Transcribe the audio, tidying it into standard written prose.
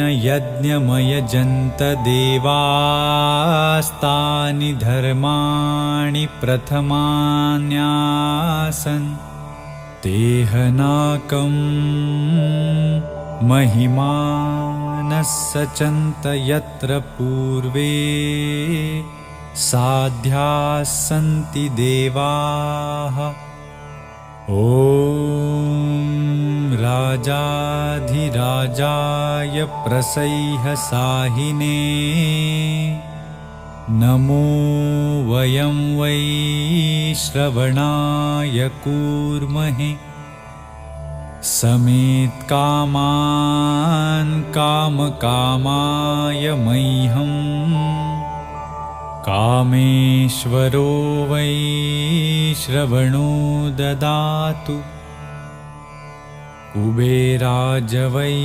यज्ञमयजन्त देवास्तानि धर्माणि प्रथमान्यासन् तेहनाकं महिमानः सचन्त यत्र पूर्वे साध्याः सन्ति देवाः। ॐ राजाधिराजाय प्रसह्यसाहिने नमो वयं वै श्रवणाय कूर्महे। समेत्कामान् कामकामाय मह्यम् कामेश्वरो वै श्रवणो ददातु। कुबेराज वै